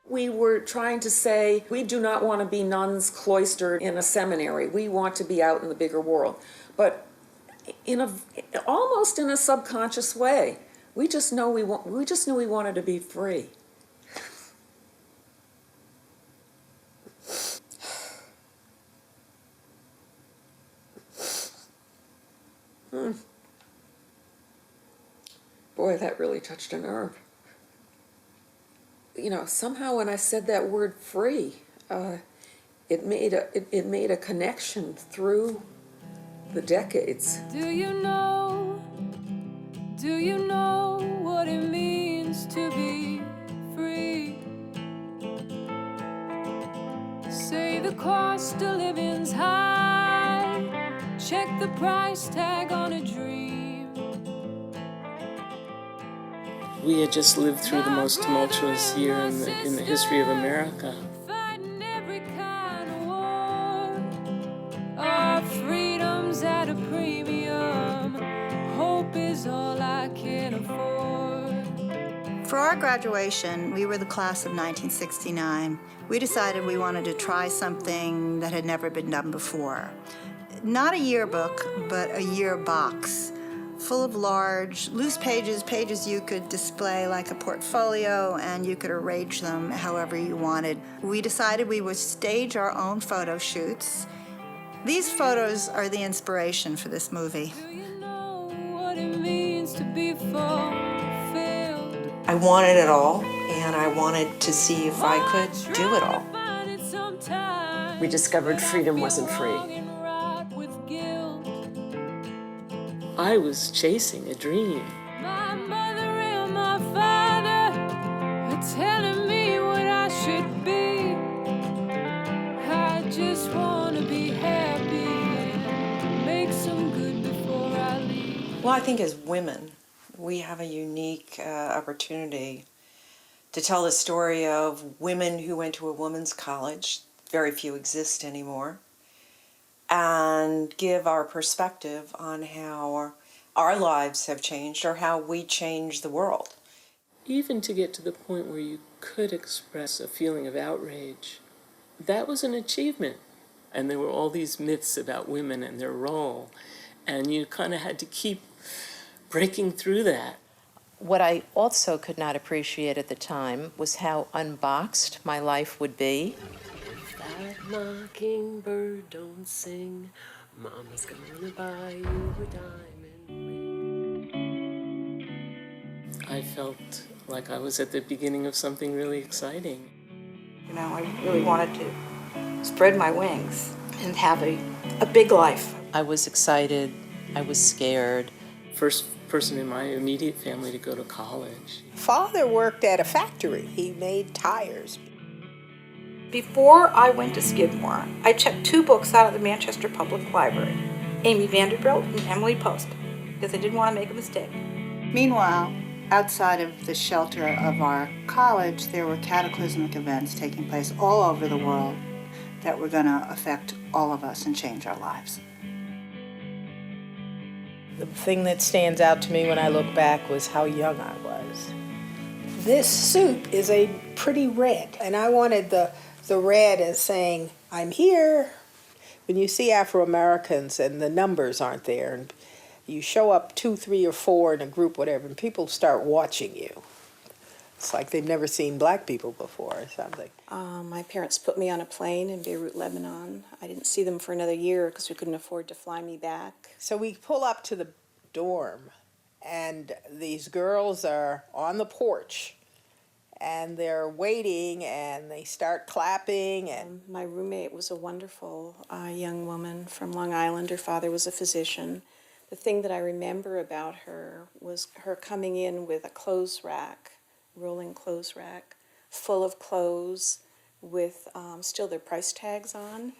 We were trying to say, we do not want to be nuns cloistered in a seminary. We want to be out in the bigger world. But almost in a subconscious way, we just knew we wanted to be free. Boy, that really touched a nerve. You know, somehow when I said that word free, it made a connection through the decades. Do you know what it means to be free? Say the cost of living's high, check the price tag on a dream. We had just lived through the most tumultuous year in the history of America. Fighting every kind of war. Our freedom's at a premium. Hope is all I can afford. For our graduation, we were the class of 1969. We decided we wanted to try something that had never been done before. Not a yearbook, but a year box, full of large, loose pages you could display like a portfolio, and you could arrange them however you wanted. We decided we would stage our own photo shoots. These photos are the inspiration for this movie. Do you know what it means to be fulfilled? I wanted it all, and I wanted to see if I could do it all. We discovered freedom wasn't free. I was chasing a dream. My mother and my father are telling me what I should be. I just want to be happy and make some good before I leave. Well, I think as women, we have a unique opportunity to tell the story of women who went to a women's college, very few exist anymore, and give our perspective on how our lives have changed or how we change the world. Even to get to the point where you could express a feeling of outrage, that was an achievement. And there were all these myths about women and their role, and you kind of had to keep breaking through that. What I also could not appreciate at the time was how unboxed my life would be. If that mockingbird don't sing, Mama's gonna buy you a diamond ring. I felt like I was at the beginning of something really exciting. You know, I really wanted to spread my wings and have a big life. I was excited. I was scared. First person in my immediate family to go to college. Father worked at a factory. He made tires. Before I went to Skidmore, I checked 2 books out of the Manchester Public Library, Amy Vanderbilt and Emily Post, because I didn't want to make a mistake. Meanwhile, outside of the shelter of our college, there were cataclysmic events taking place all over the world that were going to affect all of us and change our lives. The thing that stands out to me when I look back was how young I was. This soup is a pretty red, and I wanted the red as saying, I'm here. When you see Afro-Americans and the numbers aren't there, and you show up 2, 3, or 4 in a group, whatever, and people start watching you. It's like they've never seen black people before or something. My parents put me on a plane in Beirut, Lebanon. I didn't see them for another year because we couldn't afford to fly me back. So we pull up to the dorm, and these girls are on the porch, and they're waiting, and they start clapping. And my roommate was a wonderful young woman from Long Island. Her father was a physician. The thing that I remember about her was her coming in with a clothes rack, rolling clothes rack, full of clothes with still their price tags on.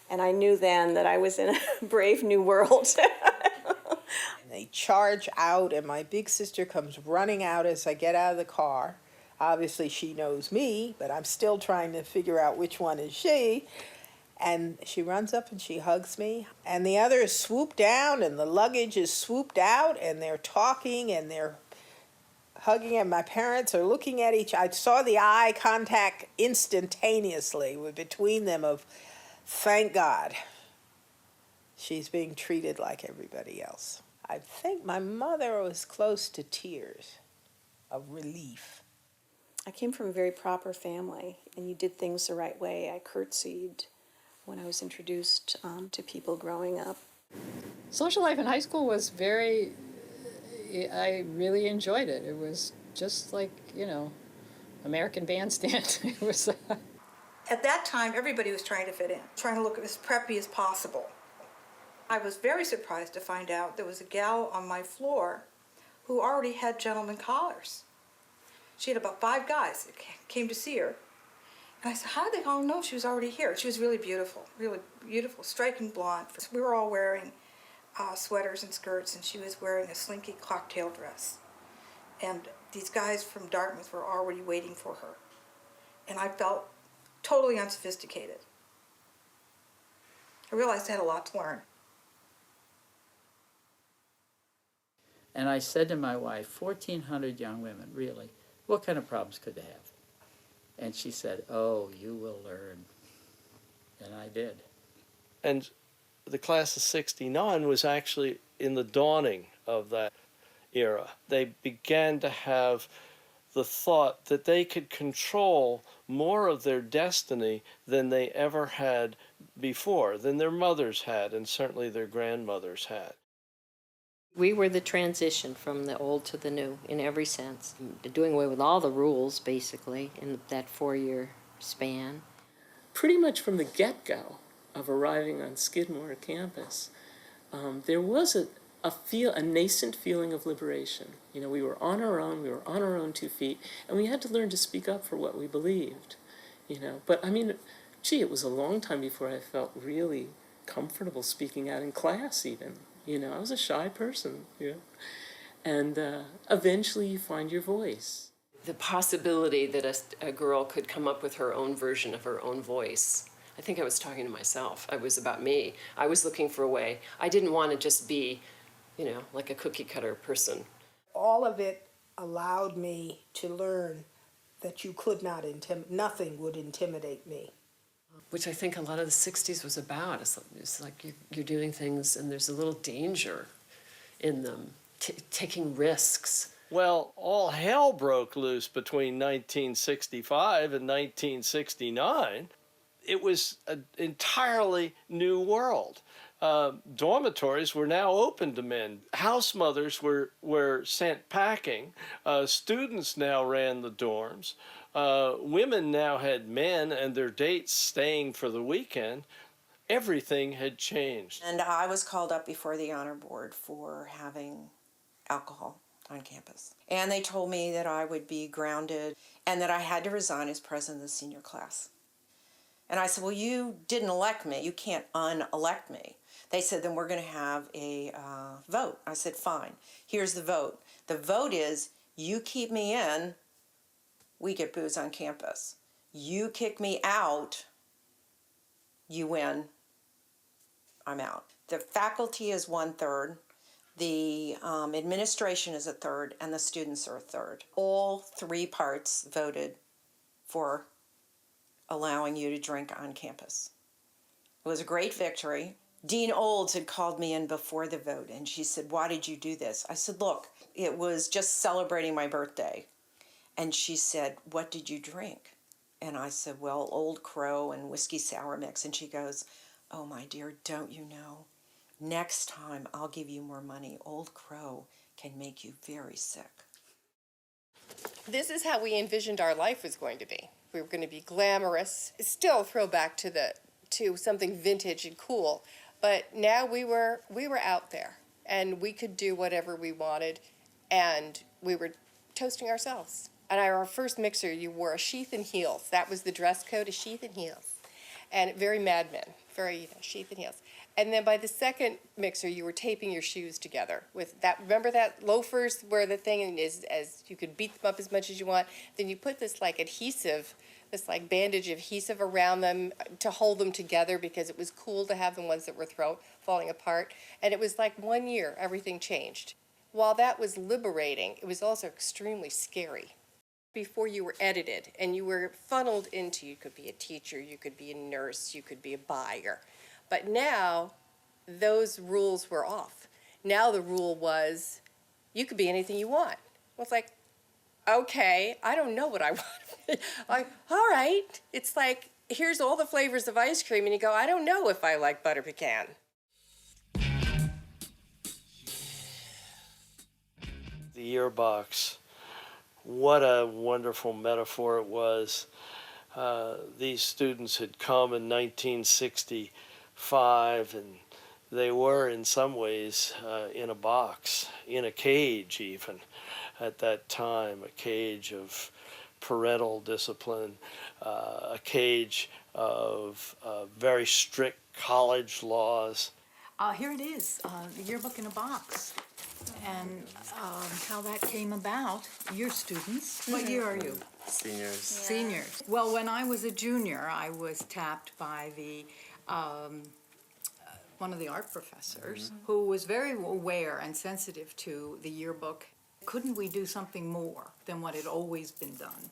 And I knew then that I was in a brave new world. And they charge out, and my big sister comes running out as I get out of the car. Obviously, she knows me, but I'm still trying to figure out which one is she. And she runs up and she hugs me. And the others swoop down, and the luggage is swooped out, and they're talking and they're hugging, and my parents are looking at each. I saw the eye contact instantaneously between them of, thank God, she's being treated like everybody else. I think my mother was close to tears of relief. I came from a very proper family, and you did things the right way. I curtsied when I was introduced to people growing up. Social life in high school was I really enjoyed it. It was just like, American Bandstand. It was. At that time, everybody was trying to fit in, trying to look as preppy as possible. I was very surprised to find out there was a gal on my floor who already had gentleman collars. She had about 5 guys that came to see her. And I said, how did they all know she was already here? She was really beautiful, striking blonde. We were all wearing sweaters and skirts, and she was wearing a slinky cocktail dress. And these guys from Dartmouth were already waiting for her. And I felt totally unsophisticated. I realized I had a lot to learn. And I said to my wife, 1,400 young women, really, what kind of problems could they have? And she said, oh, you will learn. And I did. And the class of '69 was actually in the dawning of that era. They began to have the thought that they could control more of their destiny than they ever had before, than their mothers had, and certainly their grandmothers had. We were the transition from the old to the new in every sense, doing away with all the rules, basically, in that 4-year span. Pretty much from the get-go of arriving on Skidmore campus, there was a nascent feeling of liberation. We were on our own 2 feet, and we had to learn to speak up for what we believed. But it was a long time before I felt really comfortable speaking out in class even. I was a shy person, and eventually you find your voice. The possibility that a girl could come up with her own version of her own voice. I think I was talking to myself. It was about me. I was looking for a way. I didn't want to just be, like a cookie cutter person. All of it allowed me to learn that you could not nothing would intimidate me. Which I think a lot of the 60s was about. It's like you're doing things and there's a little danger in them, taking risks. Well, all hell broke loose between 1965 and 1969. It was an entirely new world. Dormitories were now open to men. House mothers were sent packing. Students now ran the dorms. Women now had men and their dates staying for the weekend. Everything had changed. And I was called up before the honor board for having alcohol on campus. And they told me that I would be grounded and that I had to resign as president of the senior class. And I said, well, you didn't elect me. You can't unelect me. They said, then we're going to have a vote. I said, fine. Here's the vote. The vote is, you keep me in, we get booze on campus. You kick me out, you win, I'm out. The faculty is 1/3, the administration is 1/3, and the students are 1/3. All 3 parts voted for allowing you to drink on campus. It was a great victory. Dean Olds had called me in before the vote, and she said, why did you do this? I said, look, it was just celebrating my birthday. And she said, what did you drink? And I said, well, Old Crow and whiskey sour mix. And she goes, oh, my dear, don't you know? Next time I'll give you more money. Old Crow can make you very sick. This is how we envisioned our life was going to be. We were going to be glamorous, still throwback to something vintage and cool. But now we were out there, and we could do whatever we wanted, and we were toasting ourselves. And our first mixer, you wore a sheath and heels. That was the dress code, a sheath and heels. And very Mad Men, very sheath and heels. And then by the second mixer, you were taping your shoes together with that. Remember that loafers where the thing is, as you could beat them up as much as you want. Then you put this like adhesive, this like bandage adhesive around them to hold them together because it was cool to have the ones that were falling apart. And it was like 1 year, everything changed. While that was liberating, it was also extremely scary. Before you were edited and you were funneled into, you could be a teacher, you could be a nurse, you could be a buyer. But now those rules were off. Now the rule was you could be anything you want. Well, it's like, okay, I don't know what I want. Like, all right. It's like, here's all the flavors of ice cream, and you go, I don't know if I like butter pecan. The yearbox. What a wonderful metaphor it was. These students had come in 1965, and they were in some ways in a box, in a cage even at that time, a cage of parental discipline, a cage of very strict college laws. Here it is, the yearbook in a box. And how that came about, you're students. What year are you? Seniors. Seniors. Well, when I was a junior, I was tapped by the one of the art professors who was very aware and sensitive to the yearbook. Couldn't we do something more than what had always been done?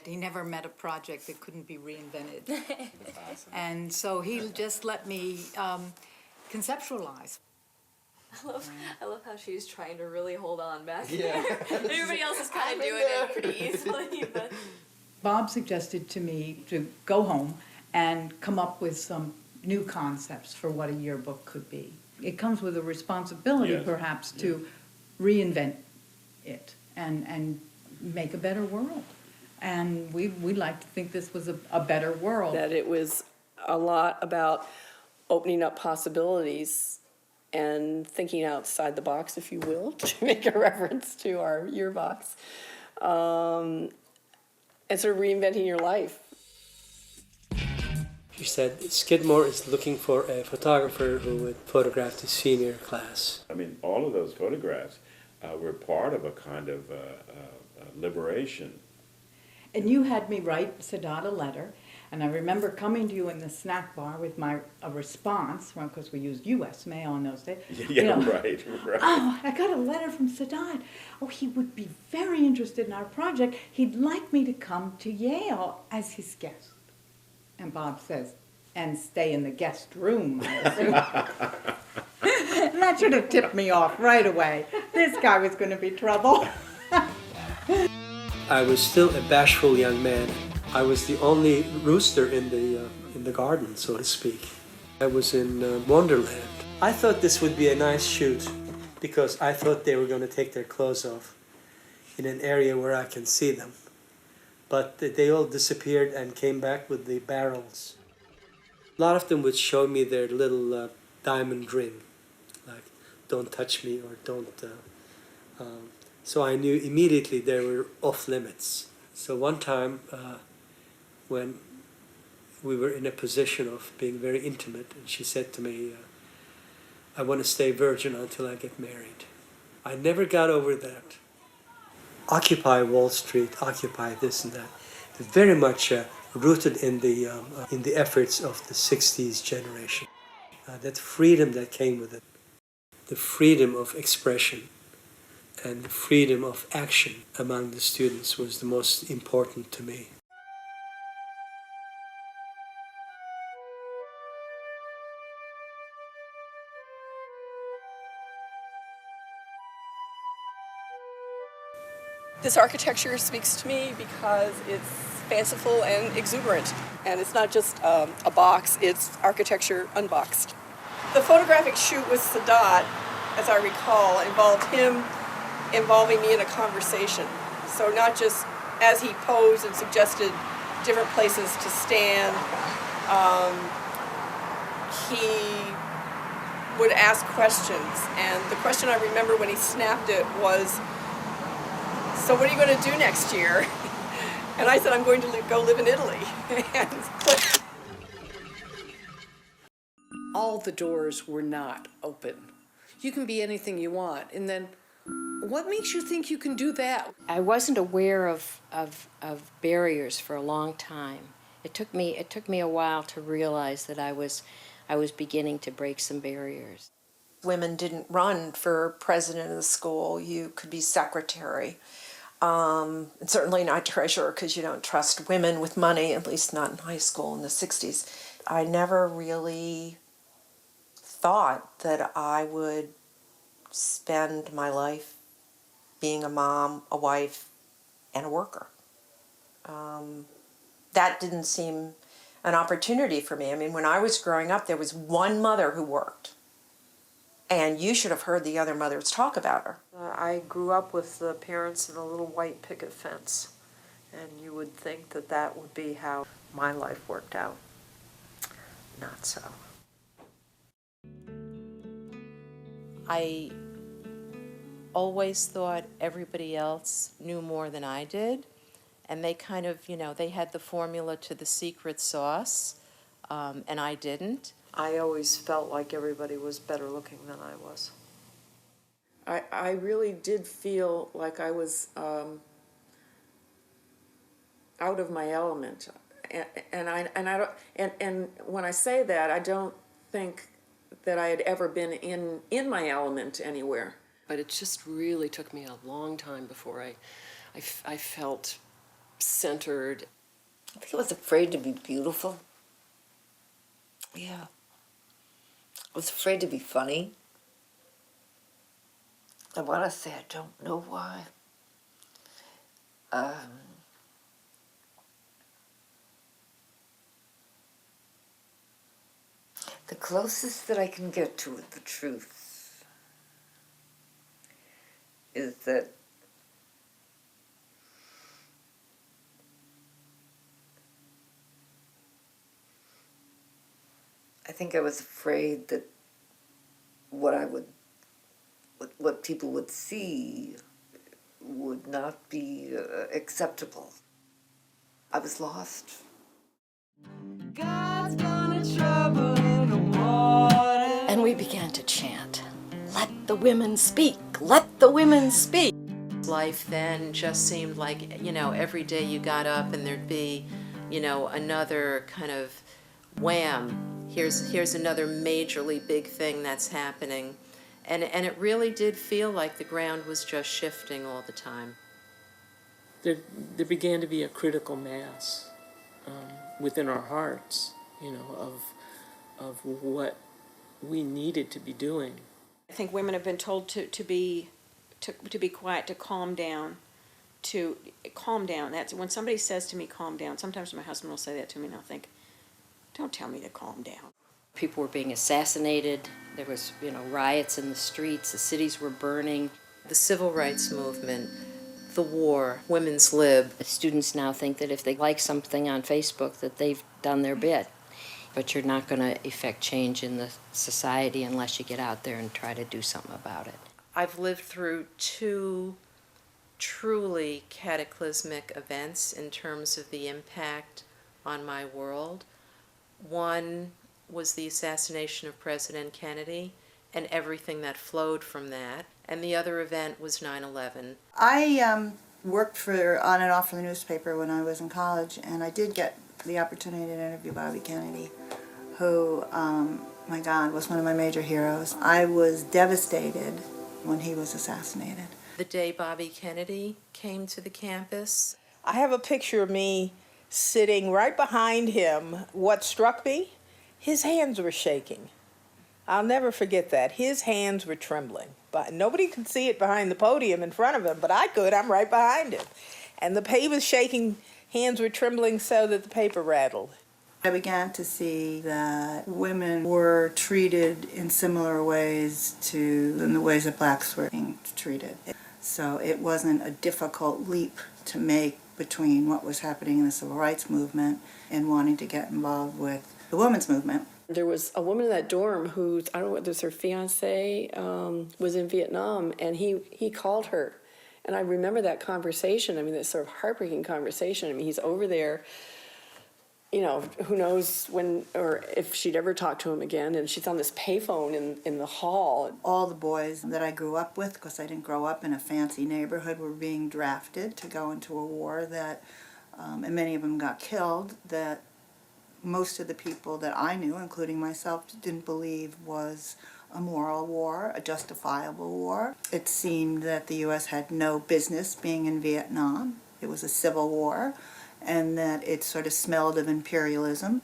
He never met a project that couldn't be reinvented. That's awesome. And so he just let me conceptualize. I love how she's trying to really hold on back Yeah. there. Everybody else is kind of doing it pretty easily. But Bob suggested to me to go home and come up with some new concepts for what a yearbook could be. It comes with a responsibility, Yes. perhaps, to reinvent it and make a better world. And we like to think this was a better world. That it was a lot about opening up possibilities and thinking outside the box, if you will, to make a reference to our yearbox, and sort of reinventing your life. She said Skidmore is looking for a photographer who would photograph the senior class. I mean, all of those photographs were part of a kind of liberation. And you had me write Sadat a letter, and I remember coming to you in the snack bar with a response, because we used U.S. mail in those days. Yeah, right. Oh, I got a letter from Sadat. Oh, he would be very interested in our project. He'd like me to come to Yale as his guest. And Bob says, and stay in the guest room, I assume. And that should have tipped me off right away. This guy was going to be trouble. I was still a bashful young man. I was the only rooster in the garden, so to speak. I was in Wonderland. I thought this would be a nice shoot because I thought they were going to take their clothes off in an area where I can see them. But they all disappeared and came back with the barrels. A lot of them would show me their little diamond ring, like don't touch me or don't. So I knew immediately they were off limits. So one time when we were in a position of being very intimate, and she said to me, I want to stay virgin until I get married. I never got over that. Occupy Wall Street, occupy this and that. Very much rooted in the efforts of the 60s generation. That freedom that came with it. The freedom of expression and the freedom of action among the students was the most important to me. This architecture speaks to me because it's fanciful and exuberant. And it's not just a box, it's architecture unboxed. The photographic shoot with Sadat, as I recall, involved him involving me in a conversation. So not just as he posed and suggested different places to stand, he would ask questions. And the question I remember when he snapped it was, so what are you going to do next year? And I said, I'm going to go live in Italy. And click. All the doors were not open. You can be anything you want, and then what makes you think you can do that? I wasn't aware of barriers for a long time. It took me a while to realize that I was beginning to break some barriers. Women didn't run for president of the school. You could be secretary. And certainly not treasurer, because you don't trust women with money, at least not in high school in the 60s. I never really thought that I would spend my life being a mom, a wife, and a worker. That didn't seem an opportunity for me. I mean, when I was growing up, there was one mother who worked. And you should have heard the other mothers talk about her. I grew up with the parents in a little white picket fence, and you would think that that would be how my life worked out. Not so. I always thought everybody else knew more than I did, and they kind of, they had the formula to the secret sauce, and I didn't. I always felt like everybody was better looking than I was. I really did feel like I was out of my element, and when I say that, I don't think that I had ever been in my element anywhere. But it just really took me a long time before I felt centered. I think I was afraid to be beautiful. Yeah. I was afraid to be funny. I want to say I don't know why. The closest that I can get to the truth is that I think I was afraid that what people would see would not be acceptable. I was lost. God's gonna trouble the water. And we began to chant, "Let the women speak, let the women speak." Life then just seemed like, every day you got up and there'd be, another kind of wham. Here's another majorly big thing that's happening. And it really did feel like the ground was just shifting all the time. There began to be a critical mass within our hearts, of what we needed to be doing. I think women have been told to be quiet, to calm down, That's when somebody says to me, "Calm down." Sometimes my husband will say that to me, and I'll think, "Don't tell me to calm down." People were being assassinated. There was, riots in the streets. The cities were burning. The civil rights movement, the war, women's lib. The students now think that if they like something on Facebook that they've done their bit. But you're not going to effect change in the society unless you get out there and try to do something about it. I've lived through two truly cataclysmic events in terms of the impact on my world. One was the assassination of President Kennedy and everything that flowed from that. And the other event was 9/11. I worked on and off for the newspaper when I was in college, and I did get the opportunity to interview Bobby Kennedy, who, my God, was one of my major heroes. I was devastated when he was assassinated. The day Bobby Kennedy came to the campus. I have a picture of me sitting right behind him. What struck me? His hands were shaking. I'll never forget that. His hands were trembling. But nobody could see it behind the podium in front of him, but I could. I'm right behind him. And the paper was shaking, hands were trembling so that the paper rattled. I began to see that women were treated in similar ways than the ways that blacks were being treated. So it wasn't a difficult leap to make between what was happening in the civil rights movement and wanting to get involved with the women's movement. There was a woman in that dorm who, I don't know whether it was her fiance, was in Vietnam, and he called her And I remember that conversation. I mean, that sort of heartbreaking conversation. I mean, he's over there, you know, who knows when or if she'd ever talk to him again. And she's on this payphone in the hall. All the boys that I grew up with, because I didn't grow up in a fancy neighborhood, were being drafted to go into a war that, and many of them got killed, that most of the people that I knew, including myself, didn't believe was a moral war, a justifiable war. It seemed that the U.S. had no business being in Vietnam. It was a civil war, and that it sort of smelled of imperialism.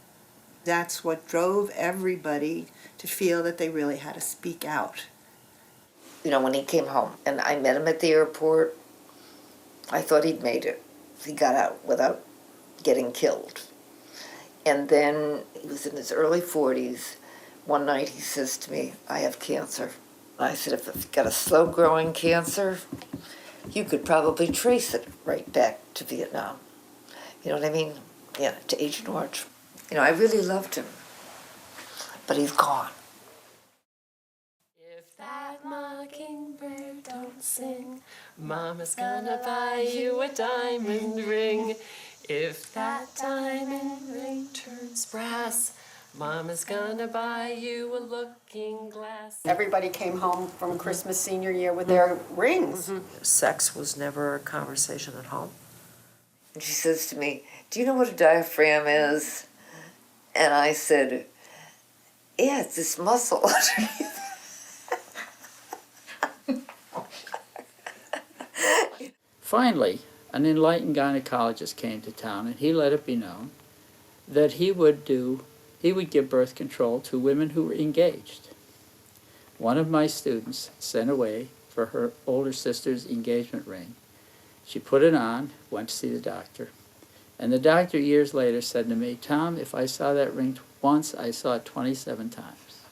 That's what drove everybody to feel that they really had to speak out. You know, when he came home and I met him at the airport, I thought he'd made it. He got out without getting killed. And then he was in his early 40s. One night he says to me, I have cancer. I said, if you've got a slow-growing cancer, you could probably trace it right back to Vietnam. You know what I mean? Yeah, to Agent Orange. You know, I really loved him, but he's gone. If that mockingbird don't sing, Mama's gonna buy you a diamond ring. If that diamond ring turns brass, Mama's gonna buy you a looking glass. Everybody came home from Christmas senior year with their rings. Sex was never a conversation at home. And she says to me, do you know what a diaphragm is? And I said, yeah, it's this muscle underneath. Finally, an enlightened gynecologist came to town, and he let it be known that he would give birth control to women who were engaged. One of my students sent away for her older sister's engagement ring. She put it on, went to see the doctor, and the doctor years later said to me, Tom, if I saw that ring once, I saw it 27 times.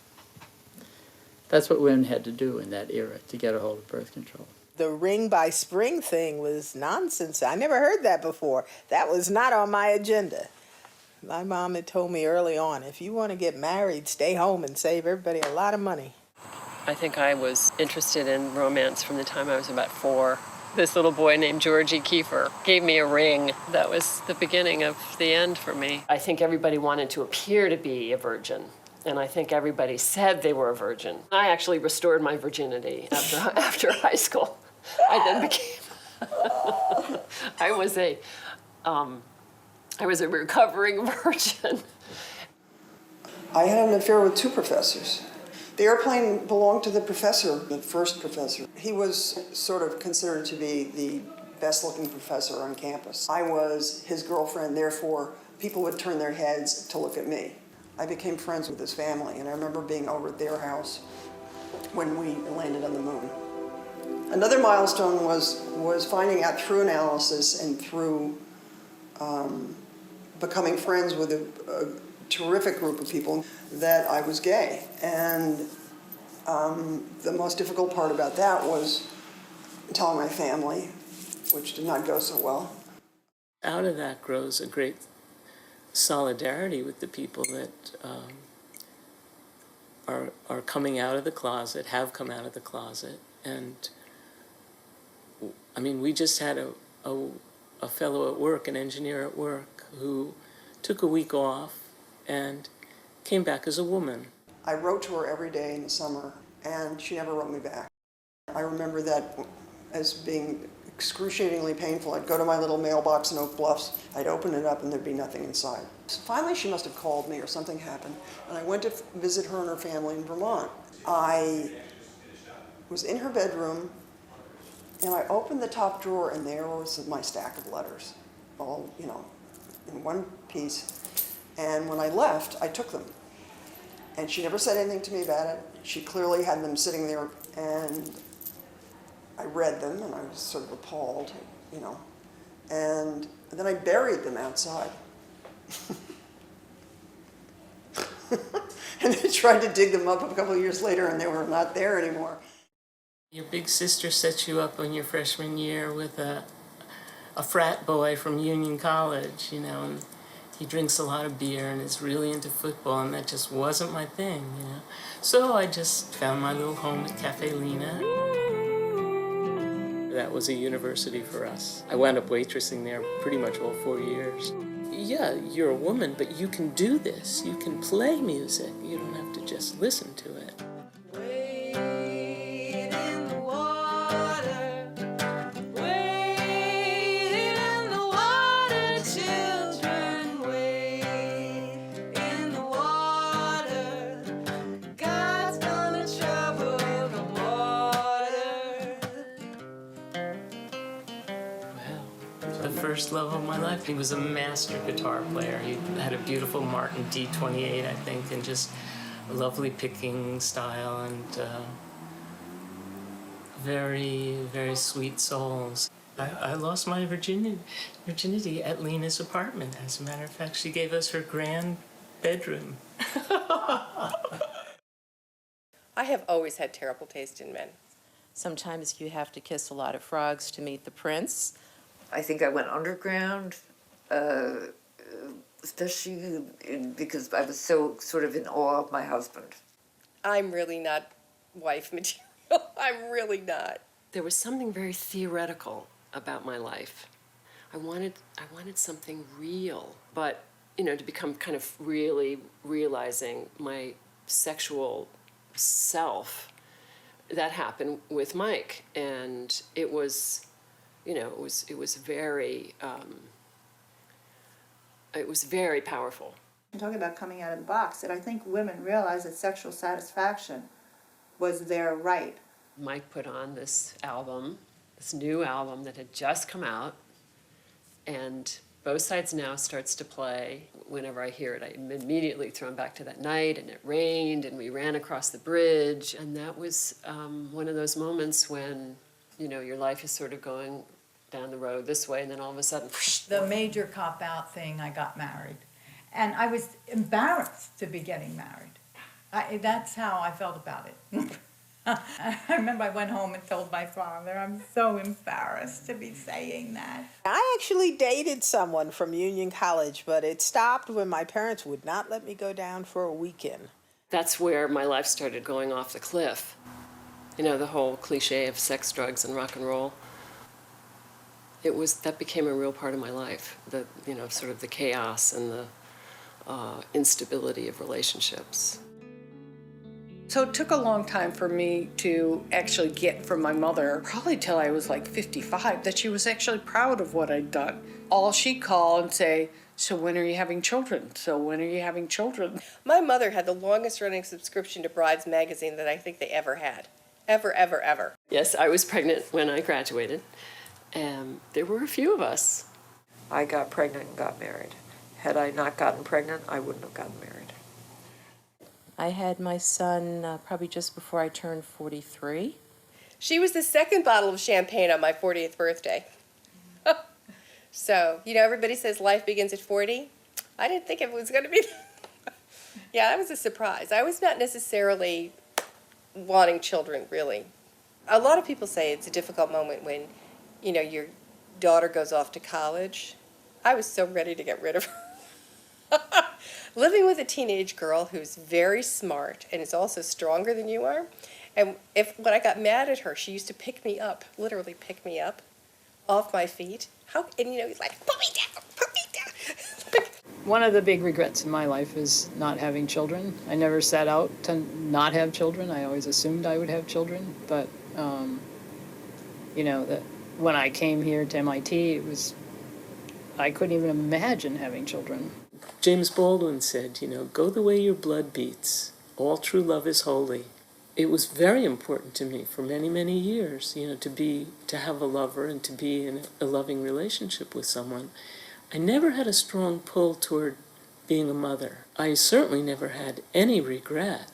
That's what women had to do in that era to get a hold of birth control. The ring by spring thing was nonsense. I never heard that before. That was not on my agenda. My mom had told me early on, if you want to get married, stay home and save everybody a lot of money. I think I was interested in romance from the time I was about 4. This little boy named Georgie Kiefer gave me a ring. That was the beginning of the end for me. I think everybody wanted to appear to be a virgin. And I think everybody said they were a virgin. I actually restored my virginity after high school. I then became, I was a recovering virgin. I had an affair with 2 professors. The airplane belonged to the professor, the first professor. He was sort of considered to be the best-looking professor on campus. I was his girlfriend, therefore people would turn their heads to look at me. I became friends with his family, and I remember being over at their house when we landed on the moon. Another milestone was finding out through analysis and through becoming friends with a terrific group of people that I was gay. And the most difficult part about that was telling my family, which did not go so well. Out of that grows a great solidarity with the people that are coming out of the closet, have come out of the closet. And I mean, we just had a fellow at work, an engineer at work, who took a week off and came back as a woman. I wrote to her every day in the summer, and she never wrote me back. I remember that as being excruciatingly painful. I'd go to my little mailbox in Oak Bluffs, I'd open it up, and there'd be nothing inside. So finally, she must have called me or something happened, and I went to visit her and her family in Vermont. I was in her bedroom, and I opened the top drawer, and there was my stack of letters, all, you know, in one piece. And when I left, I took them. And she never said anything to me about it. She clearly had them sitting there, and I read them, and I was sort of appalled, you know. And then I buried them outside. And I tried to dig them up a couple of years later, and they were not there anymore. Your big sister sets you up in your freshman year with a frat boy from Union College, you know, and he drinks a lot of beer and is really into football, and that just wasn't my thing, you know. So I just found my little home at Cafe Lena. that was a university for us. I wound up waitressing there pretty much all 4 years. Yeah, you're a woman, but you can do this. You can play music. You don't have to just listen to it. The first love of my life. He was a master guitar player. He had a beautiful Martin D28, I think, and just a lovely picking style and very, very sweet souls. I lost my virginity at Lena's apartment. As a matter of fact, she gave us her grand bedroom. I have always had terrible taste in men. Sometimes you have to kiss a lot of frogs to meet the prince. I think I went underground, especially because I was so sort of in awe of my husband. I'm really not wife material. I'm really not. There was something very theoretical about my life. I wanted something real, but to become kind of really realizing my sexual self, that happened with Mike, and it was very powerful. I'm talking about coming out of the box, that I think women realize that sexual satisfaction was their right. Mike put on this new album that had just come out, and Both Sides Now starts to play. Whenever I hear it, I'm immediately thrown back to that night, and it rained, and we ran across the bridge, and that was one of those moments when, your life is sort of going down the road this way, and then all of a sudden, whoosh. The major cop-out thing, I got married. And I was embarrassed to be getting married. That's how I felt about it. I remember I went home and told my father, I'm so embarrassed to be saying that. I actually dated someone from Union College, but it stopped when my parents would not let me go down for a weekend. That's where my life started going off the cliff. The whole cliche of sex, drugs, and rock and roll. That became a real part of my life. Sort of the chaos and the instability of relationships. So it took a long time for me to actually get from my mother, probably till I was like 55, that she was actually proud of what I'd done. All she'd call and say, so when are you having children? So when are you having children? My mother had the longest running subscription to Brides magazine that I think they ever had. Ever, ever, ever. Yes, I was pregnant when I graduated, and there were a few of us. I got pregnant and got married. Had I not gotten pregnant, I wouldn't have gotten married. I had my son probably just before I turned 43. She was the second bottle of champagne on my 40th birthday. So, everybody says life begins at 40. I didn't think it was going to be. Yeah, that was a surprise. I was not necessarily wanting children, really. A lot of people say it's a difficult moment when, your daughter goes off to college. I was so ready to get rid of her. Living with a teenage girl who's very smart and is also stronger than you are. And when I got mad at her, she used to pick me up, literally pick me up off my feet. He's like, put me down, put me down. One of the big regrets in my life is not having children. I never set out to not have children. I always assumed I would have children. But, that when I came here to MIT, I couldn't even imagine having children. James Baldwin said, go the way your blood beats. All true love is holy. It was very important to me for many, many years, to have a lover and to be in a loving relationship with someone. I never had a strong pull toward being a mother. I certainly never had any regret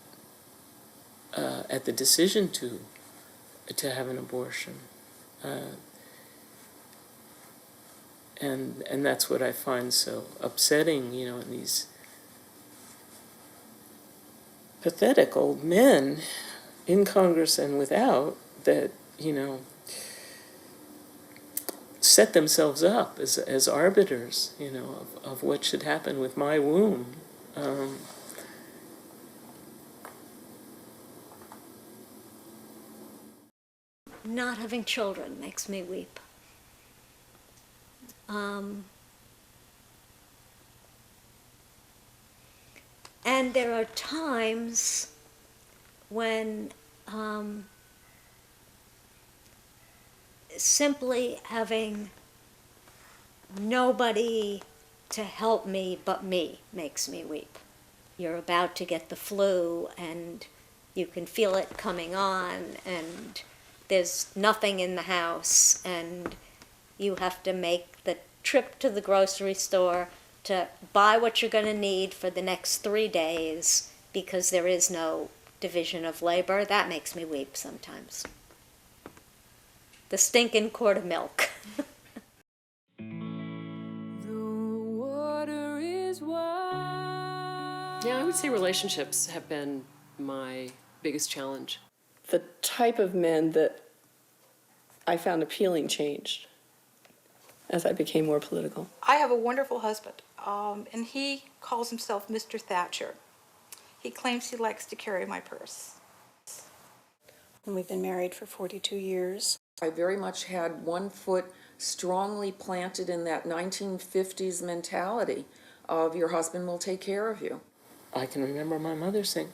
at the decision to have an abortion. And that's what I find so upsetting, in these pathetic old men in Congress and without that, set themselves up as arbiters, of what should happen with my womb. not having children makes me weep. And there are times when simply having nobody to help me but me makes me weep. You're about to get the flu and you can feel it coming on and there's nothing in the house and you have to make the trip to the grocery store to buy what you're going to need for the next 3 days because there is no division of labor. That makes me weep sometimes. The stinking quart of milk. Yeah, I would say relationships have been my biggest challenge. The type of men that I found appealing changed as I became more political. I have a wonderful husband, and he calls himself Mr. Thatcher. He claims he likes to carry my purse. And we've been married for 42 years. I very much had one foot strongly planted in that 1950s mentality of your husband will take care of you. I can remember my mother saying,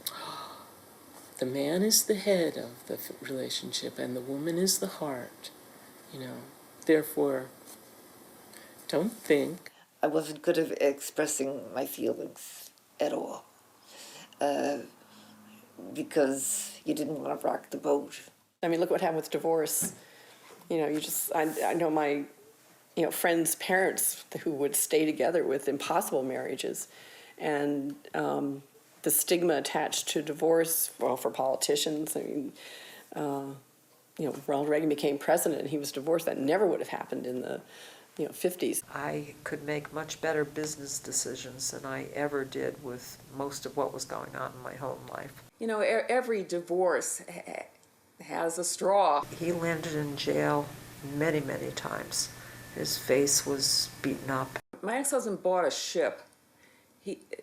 the man is the head of the relationship and the woman is the heart, you know. Therefore, don't think. I wasn't good at expressing my feelings at all because you didn't want to rock the boat. I mean, look what happened with divorce. You know, I know my, friends' parents who would stay together with impossible marriages. And the stigma attached to divorce, well, for politicians, I mean, Ronald Reagan became president and he was divorced. That never would have happened in the 50s. I could make much better business decisions than I ever did with most of what was going on in my home life. You know, every divorce has a straw. He landed in jail many, many times. His face was beaten up. My ex-husband bought a ship.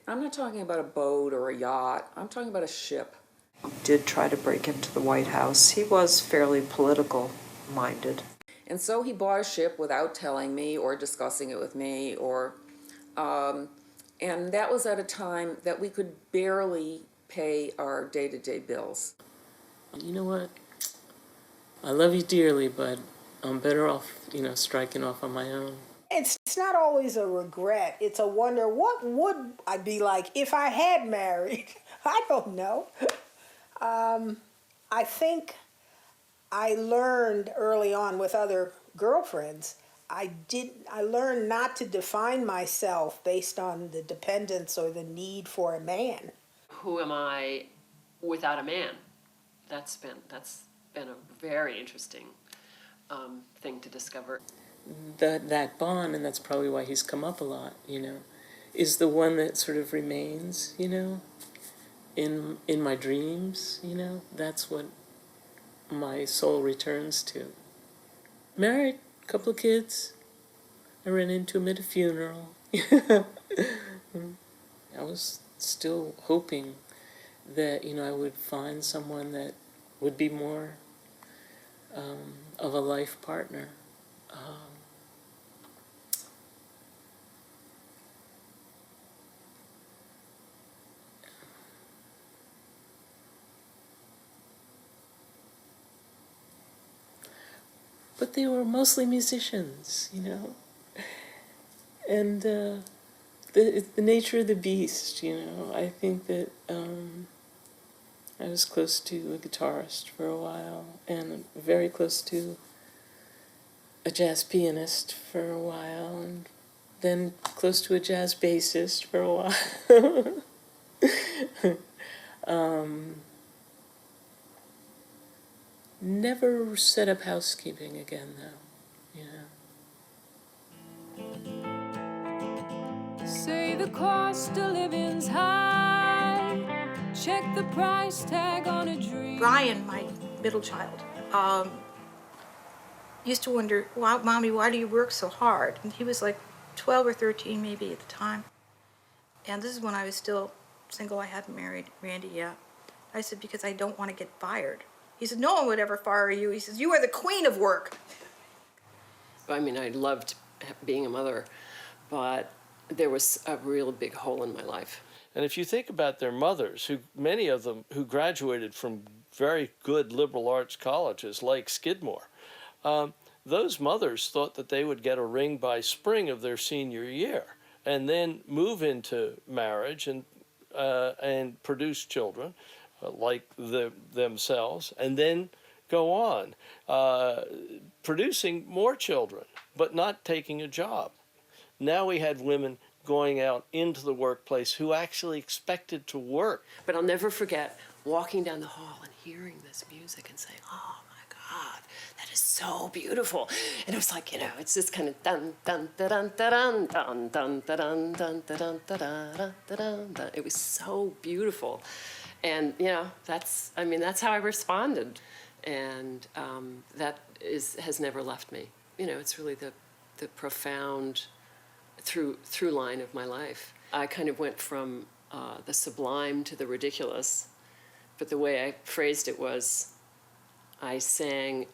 I'm not talking about a boat or a yacht. I'm talking about a ship. He did try to break into the White House. He was fairly political minded. And so he bought a ship without telling me or discussing it with me, and that was at a time that we could barely pay our day-to-day bills. You know what? I love you dearly, but I'm better off, striking off on my own. It's not always a regret. It's a wonder, what would I be like if I had married? I don't know. I think I learned early on with other girlfriends, I learned not to define myself based on the dependence or the need for a man. Who am I without a man? That's been a very interesting thing to discover. That bond, and that's probably why he's come up a lot, is the one that sort of remains, in my dreams, that's what my soul returns to. Married, couple of kids. I ran into him at a funeral. I was still hoping that, I would find someone that would be more of a life partner. But they were mostly musicians, and the nature of the beast, I think that I was close to a guitarist for a while and very close to a jazz pianist for a while and then close to a jazz bassist for a while. Never set up housekeeping again, though, Say the cost of living's high. Check the price tag on a dream. Brian, my middle child, used to wonder, Mommy, why do you work so hard? And he was like 12 or 13 maybe at the time. And this is when I was still single. I hadn't married Randy yet. I said, because I don't want to get fired. He said, no one would ever fire you. He says, you are the queen of work. I mean, I loved being a mother, but there was a real big hole in my life. And if you think about their mothers, who many of them who graduated from very good liberal arts colleges like Skidmore, those mothers thought that they would get a ring by spring of their senior year and then move into marriage and produce children like themselves, and then go on producing more children, but not taking a job. Now we had women going out into the workplace who actually expected to work. But I'll never forget walking down the hall and hearing this music and saying, oh my God, that is so beautiful. And it was like, you know, it's just kind of dun dun dun dun dun dun dun dun dun dun dun dun dun dun. It was so beautiful. And, you know, that's how I responded. And that has never left me. You know, it's really the profound through line of my life. I kind of went from the sublime to the ridiculous, but the way I phrased it was, I sang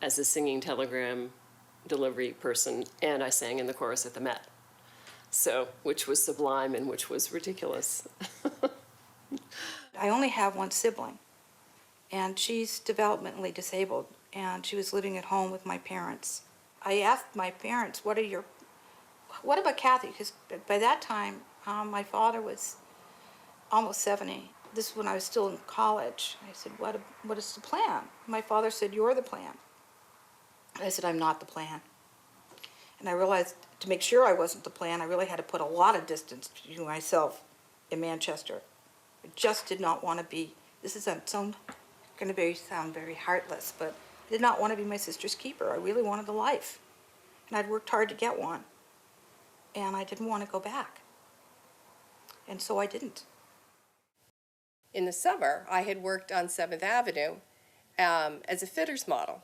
as a singing telegram delivery person, and I sang in the chorus at the Met. So, which was sublime and which was ridiculous. I only have one sibling, and she's developmentally disabled, and she was living at home with my parents. I asked my parents, what about Kathy? Because by that time, my father was almost 70. This is when I was still in college. I said, what is the plan? My father said, you're the plan. I said, I'm not the plan. And I realized to make sure I wasn't the plan, I really had to put a lot of distance between myself in Manchester. I just did not want to be, this is going to sound very heartless, but I did not want to be my sister's keeper. I really wanted a life. And I'd worked hard to get one. And I didn't want to go back. And so I didn't. In the summer, I had worked on 7th Avenue as a fitter's model.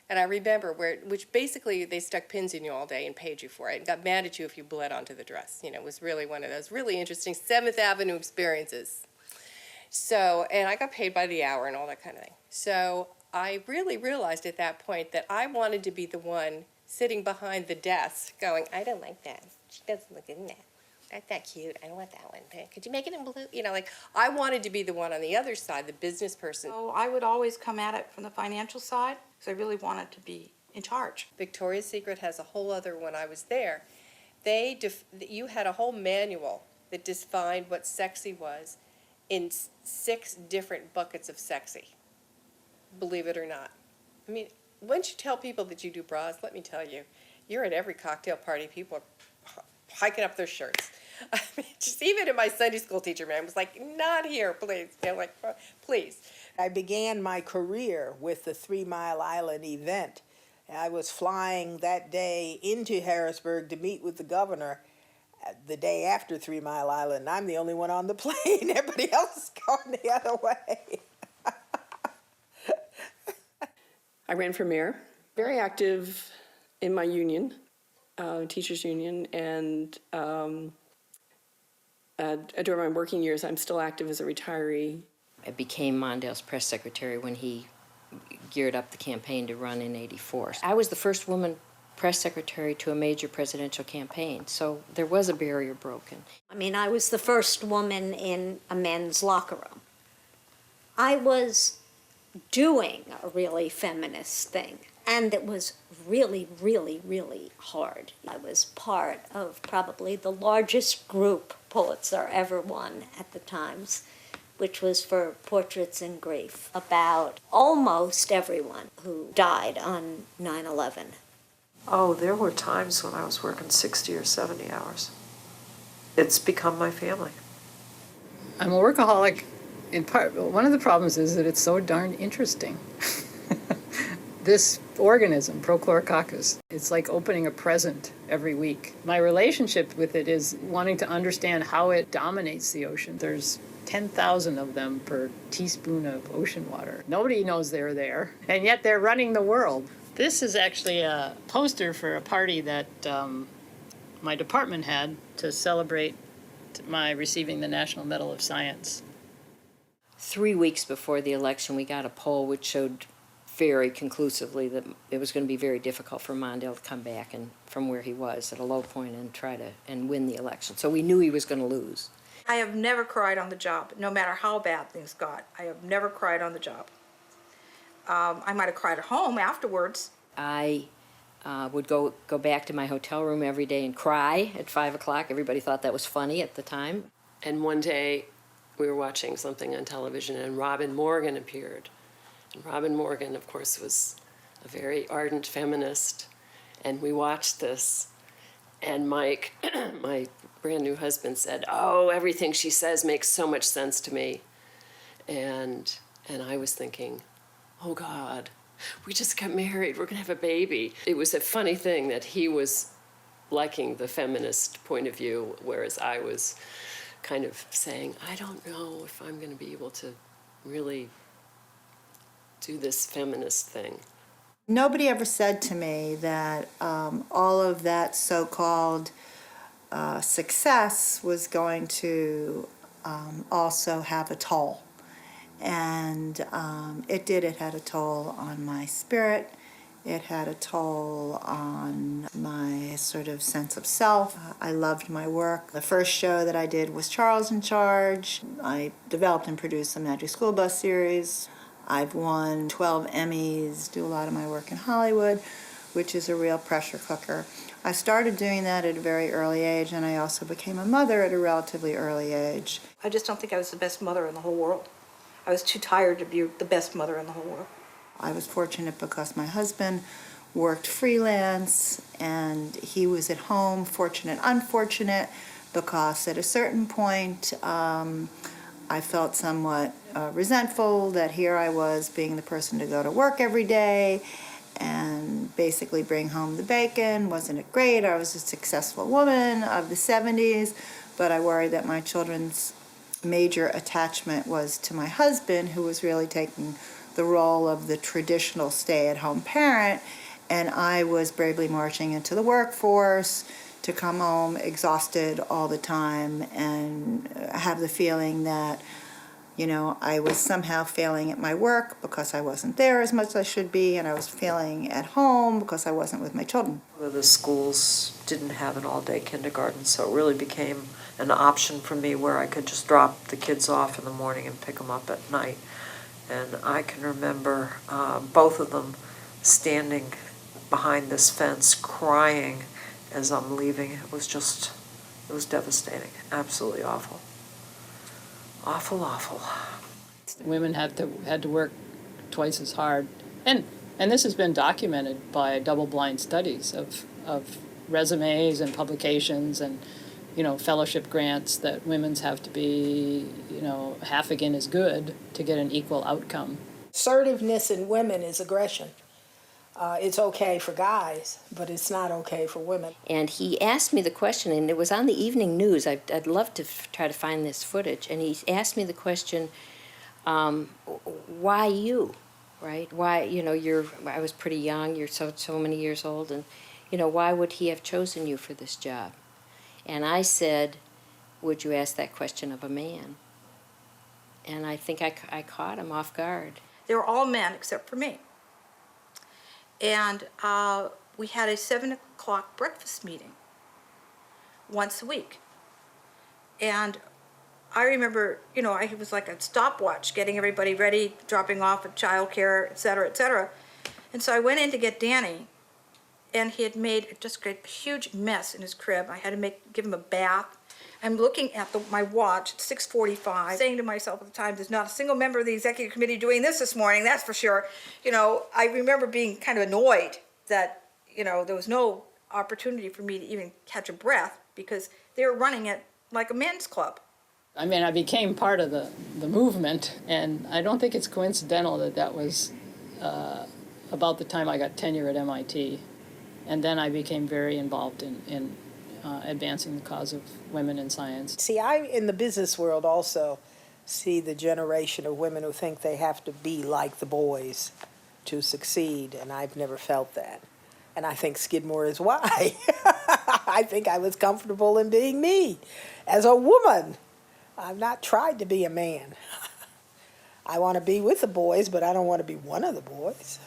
And I remember which basically they stuck pins in you all day and paid you for it and got mad at you if you bled onto the dress. You know, it was really one of those really interesting 7th Avenue experiences. So, and I got paid by the hour and all that kind of thing. So I really realized at that point that I wanted to be the one sitting behind the desk going, I don't like that. She doesn't look good in that. That's that cute. I don't want that one. Could you make it in blue? You know, like I wanted to be the one on the other side, the business person. So I would always come at it from the financial side because I really wanted to be in charge. Victoria's Secret has a whole other, when I was there, you had a whole manual that defined what sexy was in 6 different buckets of sexy, believe it or not. I mean, once you tell people that you do bras, let me tell you, you're at every cocktail party, people are hiking up their shirts. I mean, just even in my Sunday school teacher, man, was like, not here, please. They're like, please. I began my career with the 3 Mile Island event. I was flying that day into Harrisburg to meet with the governor the day after 3 Mile Island. I'm the only one on the plane. Everybody else is going the other way. I ran for mayor, very active in my union, teachers union, and during my working years, I'm still active as a retiree. I became Mondale's press secretary when he geared up the campaign to run in '84. I was the first woman press secretary to a major presidential campaign, so there was a barrier broken. I mean, I was the first woman in a men's locker room. I was doing a really feminist thing, and it was really, really, really hard. I was part of probably the largest group Pulitzer ever won at the Times, which was for Portraits in Grief, about almost everyone who died on 9/11. Oh, there were times when I was working 60 or 70 hours. It's become my family. I'm a workaholic in part. One of the problems is that it's so darn interesting. This organism, Prochlorococcus, it's like opening a present every week. My relationship with it is wanting to understand how it dominates the ocean. There's 10,000 of them per teaspoon of ocean water. Nobody knows they're there, and yet they're running the world. This is actually a poster for a party that my department had to celebrate my receiving the National Medal of Science. 3 weeks before the election, we got a poll which showed very conclusively that it was going to be very difficult for Mondale to come back and from where he was at a low point and try to and win the election. So we knew he was going to lose. I have never cried on the job, no matter how bad things got. I have never cried on the job. I might have cried at home afterwards. I would go back to my hotel room every day and cry at 5 o'clock. Everybody thought that was funny at the time. And one day we were watching something on television and Robin Morgan appeared. And Robin Morgan, of course, was a very ardent feminist. And we watched this. And Mike, my brand new husband, said, "Oh, everything she says makes so much sense to me." And I was thinking, oh God, we just got married, we're gonna have a baby. It was a funny thing that he was liking the feminist point of view, whereas I was kind of saying, I don't know if I'm gonna be able to really do this feminist thing. Nobody ever said to me that all of that so-called success was going to also have a toll. And it did. It had a toll on my spirit. It had a toll on my sort of sense of self. I loved my work. The first show that I did was Charles in Charge. I developed and produced the Magic School Bus series. I've won 12 Emmys, do a lot of my work in Hollywood, which is a real pressure cooker. I started doing that at a very early age, and I also became a mother at a relatively early age. I just don't think I was the best mother in the whole world. I was too tired to be the best mother in the whole world. I was fortunate because my husband worked freelance and he was at home, fortunate, unfortunate, because at a certain point I felt somewhat resentful that here I was being the person to go to work every day and basically bring home the bacon. Wasn't it great? I was a successful woman of the 70s, but I worried that my children's major attachment was to my husband, who was really taking the role of the traditional stay-at-home parent, and I was bravely marching into the workforce to come home exhausted all the time and have the feeling that, you know, I was somehow failing at my work because I wasn't there as much as I should be, and I was failing at home because I wasn't with my children. The schools didn't have an all-day kindergarten, so it really became an option for me where I could just drop the kids off in the morning and pick them up at night. And I can remember both of them standing behind this fence crying as I'm leaving. It was devastating, absolutely awful. Awful, awful. Women had to work twice as hard, and this has been documented by double-blind studies of resumes and publications and, you know, fellowship grants, that women's have to be, you know, half again as good to get an equal outcome. Assertiveness in women is aggression. It's okay for guys, but it's not okay for women. And he asked me the question, and it was on the evening news. I'd love to try to find this footage. And he asked me the question, why you, right? Why, you know, I was pretty young, you're so many years old, and, you know, why would he have chosen you for this job? And I said, would you ask that question of a man? And I think I caught him off guard. They were all men except for me. And we had a 7 o'clock breakfast meeting once a week. And I remember, you know, I was like a stopwatch, getting everybody ready, dropping off at childcare, et cetera, et cetera. And so I went in to get Danny, and he had made just a huge mess in his crib. I had to give him a bath. I'm looking at my watch at 6:45, saying to myself at the time, there's not a single member of the executive committee doing this morning, that's for sure. You know, I remember being kind of annoyed that, you know, there was no opportunity for me to even catch a breath because they were running it like a men's club. I mean, I became part of the movement, and I don't think it's coincidental that was about the time I got tenure at MIT. And then I became very involved in advancing the cause of women in science. See, I, in the business world, also see the generation of women who think they have to be like the boys to succeed, and I've never felt that. And I think Skidmore is why. I think I was comfortable in being me as a woman. I've not tried to be a man. I want to be with the boys, but I don't want to be one of the boys.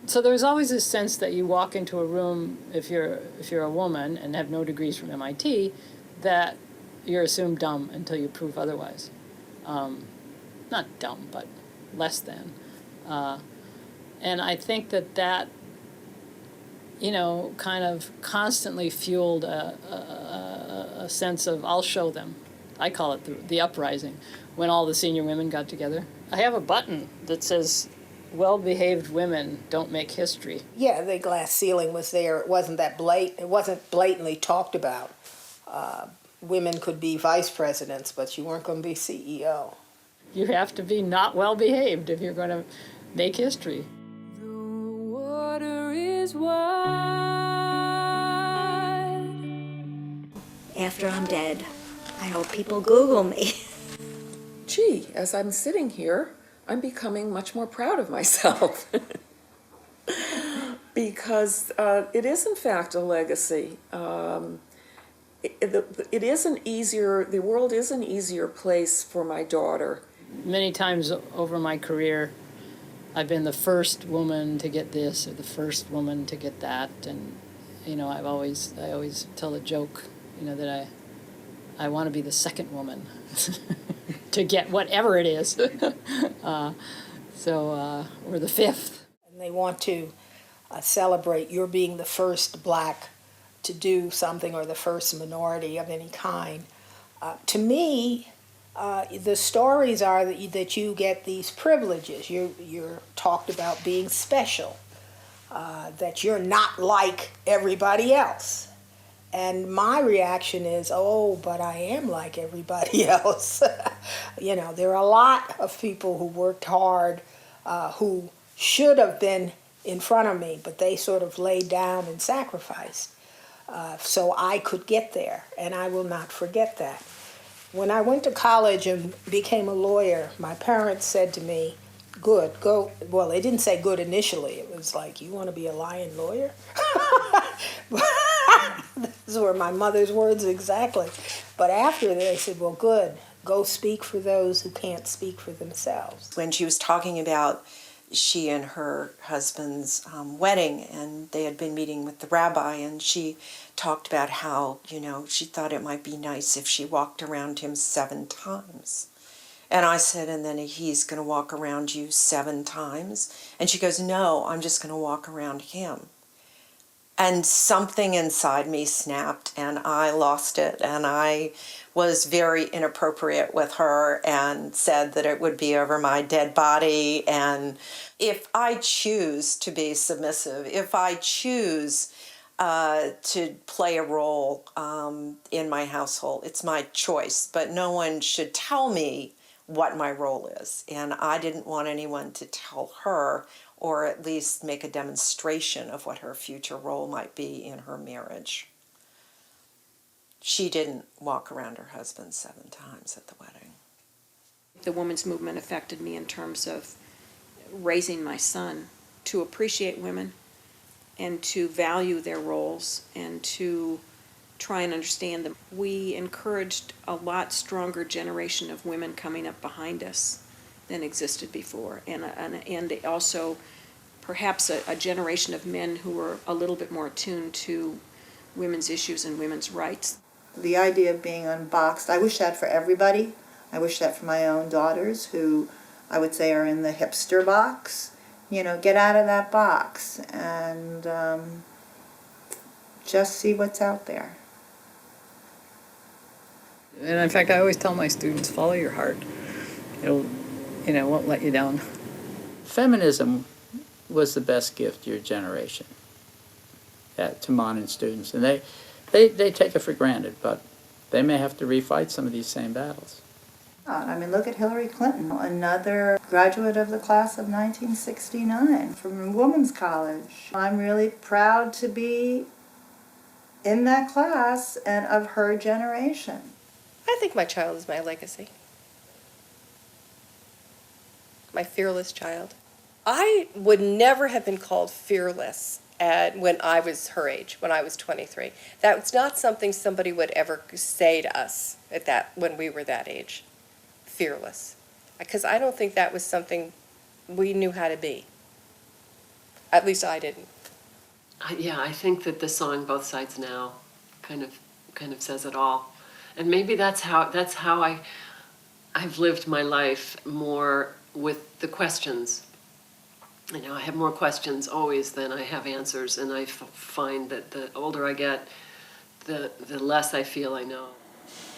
So there's always a sense that you walk into a room, if you're a woman and have no degrees from MIT, that you're assumed dumb until you prove otherwise. Not dumb, but less than. And I think that kind of constantly fueled a sense of, I'll show them. I call it the uprising, when all the senior women got together. I have a button that says, well-behaved women don't make history. Yeah, the glass ceiling was there. It wasn't that blatant. It wasn't blatantly talked about. Women could be vice presidents, but you weren't going to be CEO. You have to be not well-behaved if you're going to make history. The water is wide. After I'm dead, I hope people Google me. Gee, as I'm sitting here, I'm becoming much more proud of myself. Because it is, in fact, a legacy. It is the world is an easier place for my daughter. Many times over my career, I've been the first woman to get this or the first woman to get that, and I always tell a joke, that I want to be the second woman to get whatever it is. Or the fifth. And they want to celebrate your being the first black to do something or the first minority of any kind. To me, the stories are that you get these privileges. You're talked about being special, that you're not like everybody else. And my reaction is, oh, but I am like everybody else. There are a lot of people who worked hard, who should have been in front of me, but they sort of laid down and sacrificed. So I could get there, and I will not forget that. When I went to college and became a lawyer, my parents said to me, good, go. Well, they didn't say good initially. It was like, you want to be a lying lawyer? Those were my mother's words exactly. But after they said, well, good, go speak for those who can't speak for themselves. When she was talking about she and her husband's wedding, and they had been meeting with the rabbi, and she talked about how, she thought it might be nice if she walked around him 7 times. And I said, and then he's going to walk around you 7 times? And she goes, no, I'm just going to walk around him. And something inside me snapped, and I lost it, and I was very inappropriate with her and said that it would be over my dead body. And if I choose to be submissive, if I choose to play a role in my household, it's my choice, but no one should tell me what my role is. And I didn't want anyone to tell her, or at least make a demonstration of what her future role might be in her marriage. She didn't walk around her husband 7 times at the wedding. The women's movement affected me in terms of raising my son to appreciate women and to value their roles and to try and understand them. We encouraged a lot stronger generation of women coming up behind us than existed before, and also perhaps a generation of men who were a little bit more attuned to women's issues and women's rights. The idea of being unboxed, I wish that for everybody. I wish that for my own daughters, who I would say are in the hipster box. Get out of that box and just see what's out there. And in fact, I always tell my students, follow your heart. It'll, won't let you down. Feminism was the best gift to your generation, to modern students. And they take it for granted, but they may have to refight some of these same battles. Look at Hillary Clinton, another graduate of the class of 1969 from Women's College. I'm really proud to be in that class and of her generation. I think my child is my legacy. My fearless child. I would never have been called fearless when I was her age, when I was 23. That's not something somebody would ever say to us when we were that age. Fearless. Because I don't think that was something we knew how to be. At least I didn't. Yeah, I think that the song "Both Sides Now" kind of says it all, and maybe that's how I've lived my life more with the questions. You know, I have more questions always than I have answers, and I find that the older I get, the less I feel I know.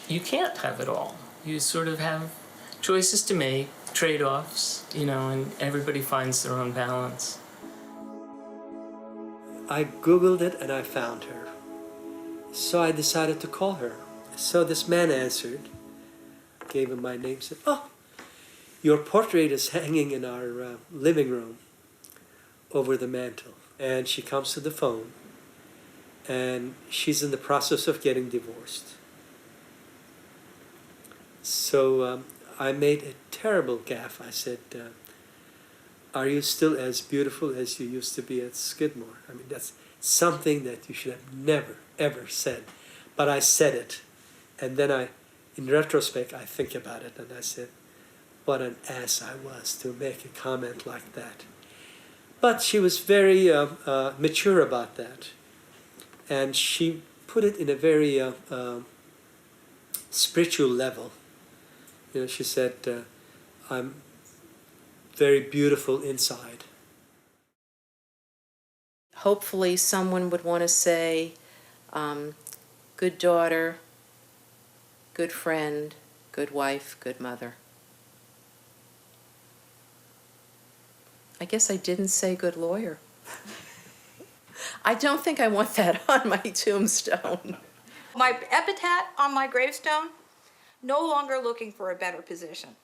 You can't have it all. You sort of have choices to make, trade-offs, you know, and everybody finds their own balance. I Googled it and I found her. So I decided to call her. So this man answered, gave him my name, said, "Oh, your portrait is hanging in our living room over the mantle." And she comes to the phone, and she's in the process of getting divorced. So I made a terrible gaffe. I said, "Are you still as beautiful as you used to be at Skidmore?" I mean, that's something that you should have never, ever said. But I said it. And then in retrospect, I think about it, and I said, what an ass I was to make a comment like that. But she was very mature about that. And she put it in a very spiritual level. You know, she said, "I'm very beautiful inside." Hopefully someone would want to say, good daughter, good friend, good wife, good mother. I guess I didn't say good lawyer. I don't think I want that on my tombstone. My epitaph on my gravestone, no longer looking for a better position.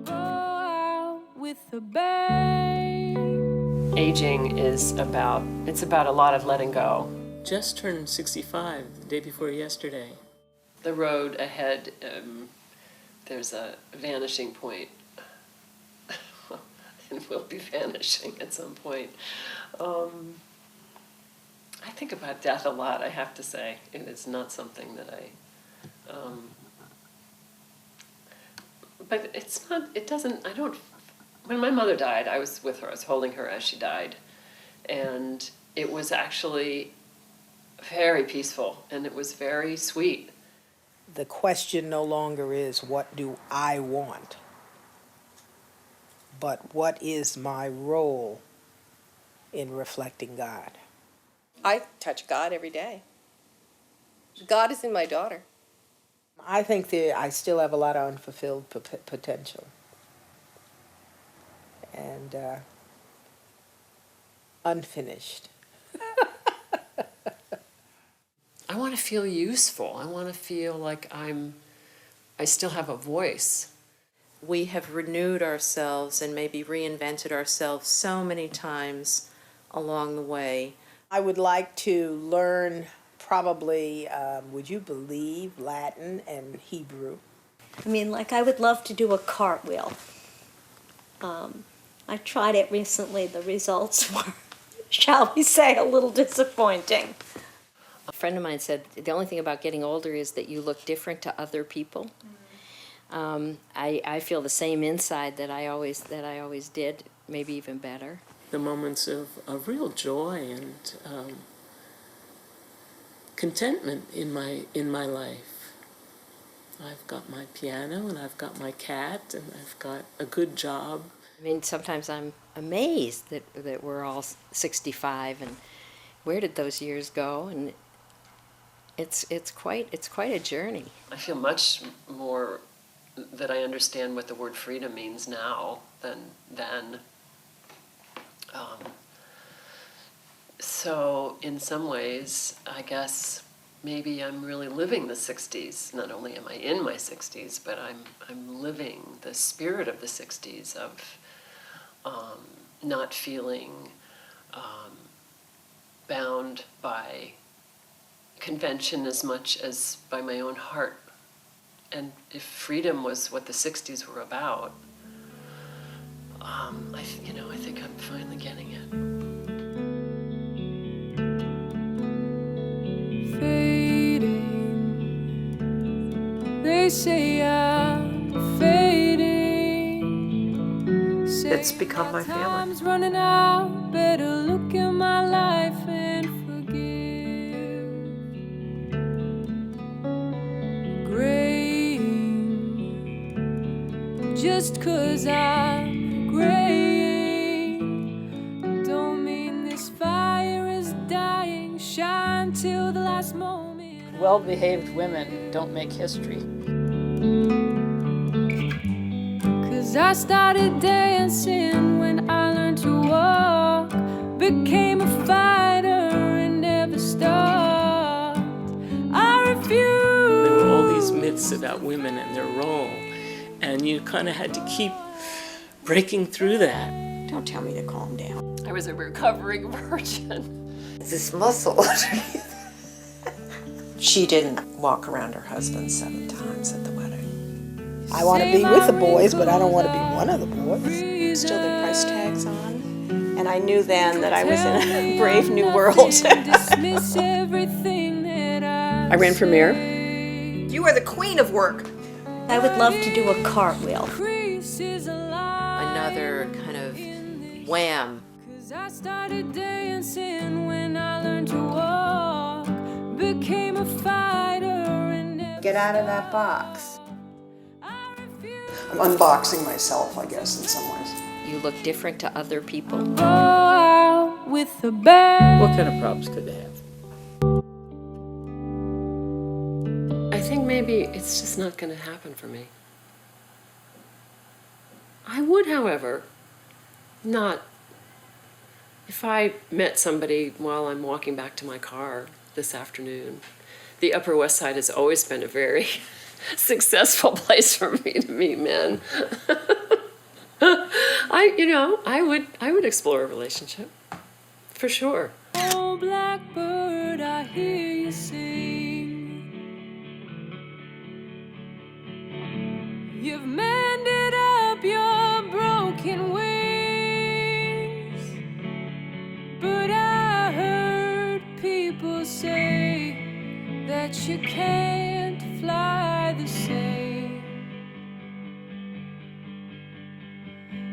Go out with a bang. Aging is about a lot of letting go. Just turned 65 the day before yesterday. The road ahead, there's a vanishing point. And will be vanishing at some point. I think about death a lot, I have to say. It is not something that but it's not, it doesn't, I don't, when my mother died, I was with her, I was holding her as she died. And it was actually very peaceful, and it was very sweet. The question no longer is, what do I want? But what is my role in reflecting God? I touch God every day. God is in my daughter. I think that I still have a lot of unfulfilled potential. And unfinished. I want to feel useful. I want to feel like I still have a voice. We have renewed ourselves and maybe reinvented ourselves so many times along the way. I would like to learn probably, would you believe, Latin and Hebrew. I mean, like, I would love to do a cartwheel. I tried it recently. The results were, shall we say, a little disappointing. A friend of mine said the only thing about getting older is that you look different to other people. I feel the same inside that I always did, maybe even better. The moments of real joy and contentment in my life. I've got my piano, and I've got my cat, and I've got a good job. I mean, sometimes I'm amazed that we're all 65, and where did those years go? And it's quite a journey. I feel much more that I understand what the word freedom means now than then. So in some ways, I guess maybe I'm really living the 60s. Not only am I in my 60s, but I'm living the spirit of the 60s of not feeling bound by convention as much as by my own heart. And if freedom was what the 60s were about, I think I'm finally getting it. Fading. They say I'm fading. it's become my family. Time's running out, better look at my life and forgive. Graying, just 'cause I'm graying, don't mean this fire is dying. Shine till the last moment. Well-behaved women don't make history. 'Cause I started dancing when I learned to walk, became a fighter and never stopped. I refuse. There were all these myths about women and their role, and you kind of had to keep breaking through that. Don't tell me to calm down. I was a recovering virgin. This muscle. She didn't walk around her husband 7 times at the wedding. I want to be with the boys, but I don't want to be one of the boys. Still their price tags on. And I knew then that I was in a brave new world. I ran for mayor. You are the queen of work. I would love to do a cartwheel. Another kind of wham. I started dancing when I learned to walk, became a fighter and Get out of that box. I'm unboxing myself, I guess, in some ways. You look different to other people. go out with a bang. What kind of problems could they have? I think maybe it's just not going to happen for me. I would, however, not. If I met somebody while I'm walking back to my car this afternoon, the Upper West Side has always been a very successful place for me to meet men. I would explore a relationship, for sure. Oh, blackbird, I hear you sing. You've mended up your broken wings, but I heard people say that you can't fly the same.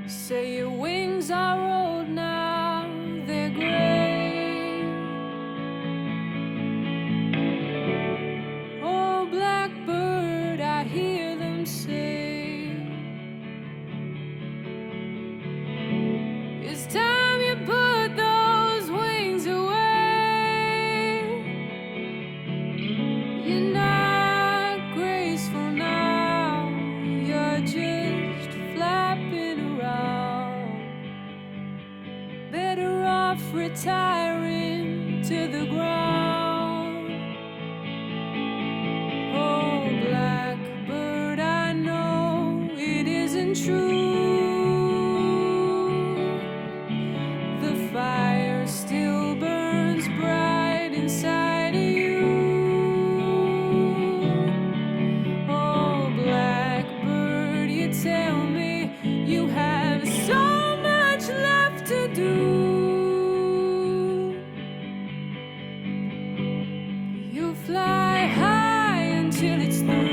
Say your wings are old now, they're gray. Oh, blackbird, I hear them say, it's time you put those wings away. You're not graceful now, you're just flapping around. Better off retiring to the ground. Oh, blackbird, I know it isn't true. The fire still burns bright inside of you. Oh, blackbird, you tell me you have so much left to do. You fly high until it's through.